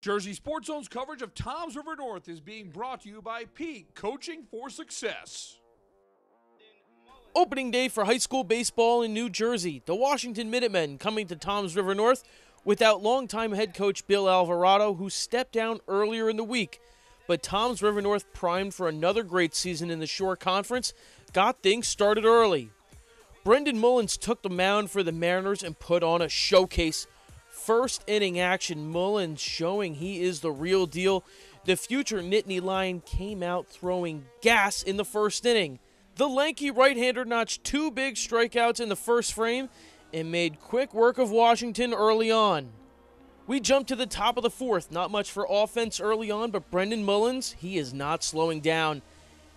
Jersey Sports Zone's coverage of Toms River North is being brought to you by Peak Coaching for Success. Opening day for high school baseball in New Jersey. The Washington Minutemen coming to Toms River North without longtime head coach Bill Alvarado, who stepped down earlier in the week. But Toms River North, primed for another great season in the Shore Conference, got things started early. Brendan Mullins took the mound for the Mariners and put on a showcase. First inning action, Mullins showing he is the real deal. The future Nittany Lion came out throwing gas in the first inning. The lanky right-hander notched 2 big strikeouts in the first frame and made quick work of Washington early on. We jump to the top of the fourth. Not much for offense early on, but Brendan Mullins, he is not slowing down.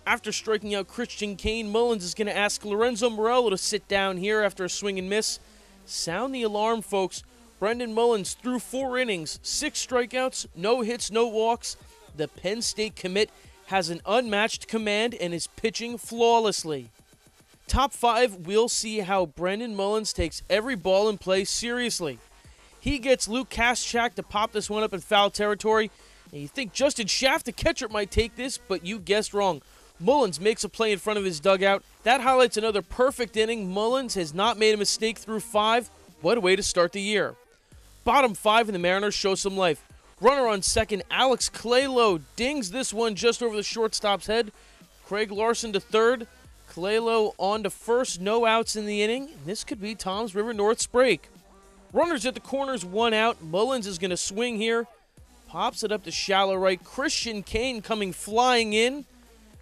After striking out Christian Kane, Mullins is going to ask Lorenzo Morello to sit down here after a swing and miss. Sound the alarm, folks. Brendan Mullins threw 4 innings, 6 strikeouts, no hits, no walks. The Penn State commit has an unmatched command and is pitching flawlessly. Top 5, we'll see how Brendan Mullins takes every ball in play seriously. He gets Luke Kaschak to pop this one up in foul territory. And you think Justin Schaff, the catcher, might take this, but you guessed wrong. Mullins makes a play in front of his dugout. That highlights another perfect inning. Mullins has not made a mistake through 5. What a way to start the year. Bottom 5 and the Mariners show some life. Runner on second, Alex Claylow dings this one just over the shortstop's head. Craig Larson to third. Claylow on to first, no outs in the inning. This could be Toms River North's break. Runners at the corners, 1 out. Mullins is going to swing here. Pops it up to shallow right. Christian Kane coming flying in.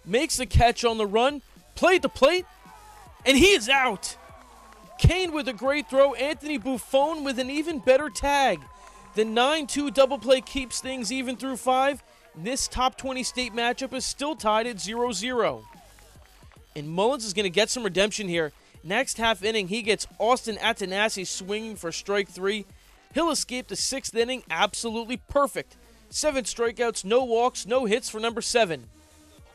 Makes the catch on the run. Play at the plate. And he is out. Kane with a great throw. Anthony Buffon with an even better tag. The 9-2 double play keeps things even through 5. This top 20 state matchup is still tied at 0-0. And Mullins is going to get some redemption here. Next half inning, he gets Austin Attanasi swinging for strike 3. He'll escape the 6th inning absolutely perfect. 7 strikeouts, no walks, no hits for number 7.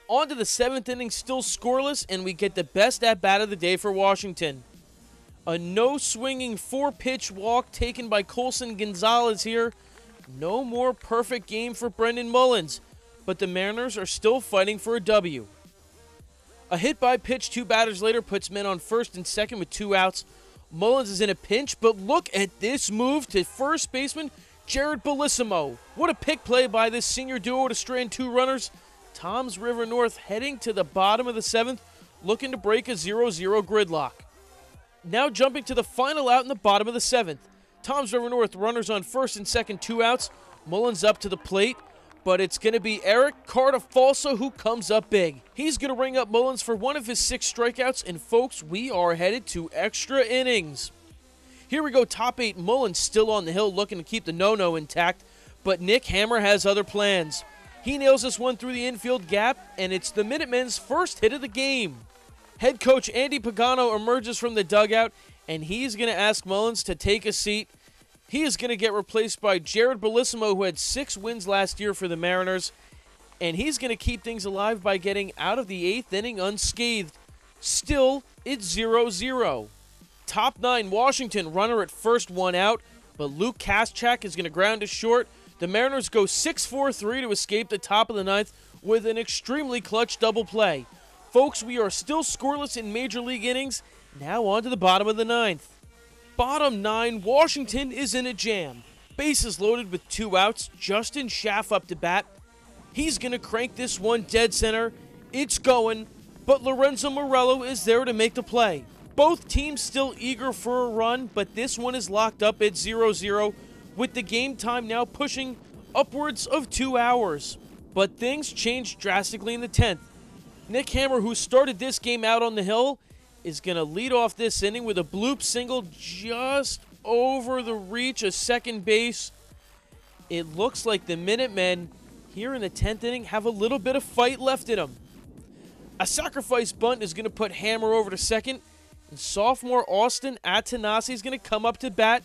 On to the 7th inning, still scoreless, and we get the best at-bat of the day for Washington. A no-swinging 4-pitch walk taken by Colson Gonzalez here. No more perfect game for Brendan Mullins, but the Mariners are still fighting for a W. A hit by pitch 2 batters later puts men on first and second with 2 outs. Mullins is in a pinch, but look at this move to first baseman Jared Bellissimo. What a pick play by this senior duo to strand 2 runners. Toms River North heading to the bottom of the 7th, looking to break a 0-0 gridlock. Now jumping to the final out in the bottom of the 7th. Toms River North runners on first and second, 2 outs. Mullins up to the plate, but it's going to be Eric Cartafalso who comes up big. He's going to ring up Mullins for one of his 6 strikeouts, and folks, we are headed to extra innings. Here we go, top 8. Mullins still on the hill looking to keep the no-no intact, but Nick Hammer has other plans. He nails this one through the infield gap, and it's the Minutemen's first hit of the game. Head coach Andy Pagano emerges from the dugout, and he's going to ask Mullins to take a seat. He is going to get replaced by Jared Bellissimo, who had 6 wins last year for the Mariners, and he's going to keep things alive by getting out of the 8th inning unscathed. Still, it's 0-0. Top 9, Washington, runner at first, 1 out, but Luke Kaschak is going to ground to short. The Mariners go 6-4-3 to escape the top of the 9th with an extremely clutch double play. Folks, we are still scoreless in Major League innings. Now on to the bottom of the 9th. Bottom 9, Washington is in a jam. Bases loaded with 2 outs. Justin Schaff up to bat. He's going to crank this one dead center. It's going, but Lorenzo Morello is there to make the play. Both teams still eager for a run, but this one is locked up at 0-0, with the game time now pushing upwards of 2 hours. But things changed drastically in the 10th. Nick Hammer, who started this game out on the hill, is going to lead off this inning with a bloop single just over the reach of second base. It looks like the Minutemen here in the 10th inning have a little bit of fight left in them. A sacrifice bunt is going to put Hammer over to second, and sophomore Austin Attanasi is going to come up to bat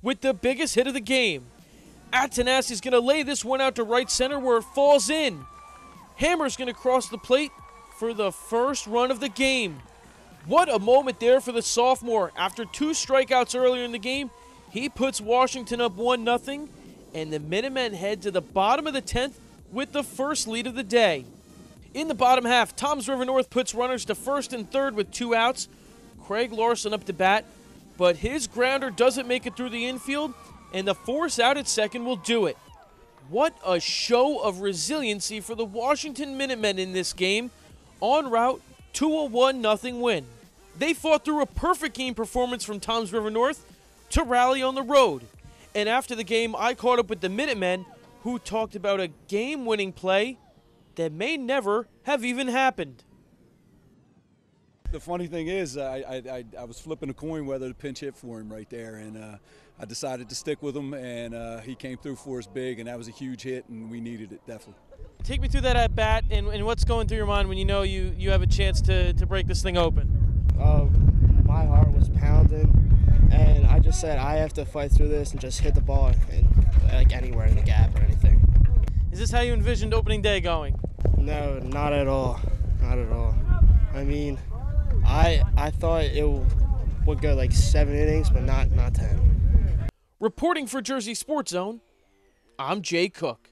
with the biggest hit of the game. Attanasi is going to lay this one out to right center where it falls in. Hammer's going to cross the plate for the first run of the game. What a moment there for the sophomore. After 2 strikeouts earlier in the game, he puts Washington up 1-0, and the Minutemen head to the bottom of the 10th with the first lead of the day. In the bottom half, Toms River North puts runners to first and third with 2 outs. Craig Larson up to bat, but his grounder doesn't make it through the infield, and the force out at second will do it. What a show of resiliency for the Washington Minutemen in this game, en route to a 1-0 win. They fought through a perfect game performance from Toms River North to rally on the road. And after the game, I caught up with the Minutemen, who talked about a game-winning play that may never have even happened. The funny thing is, I was flipping a coin whether to pinch hit for him right there, and I decided to stick with him, and he came through for us big, and that was a huge hit, and we needed it, definitely. Take me through that at bat, and what's going through your mind when you know you have a chance to break this thing open? My heart was pounding, and I just said I have to fight through this and just hit the ball like anywhere in the gap or anything. Is this how you envisioned opening day going? No, not at all. Not at all. I mean, I thought it would go like 7 innings, but not 10. Reporting for Jersey Sports Zone, I'm Jay Cook.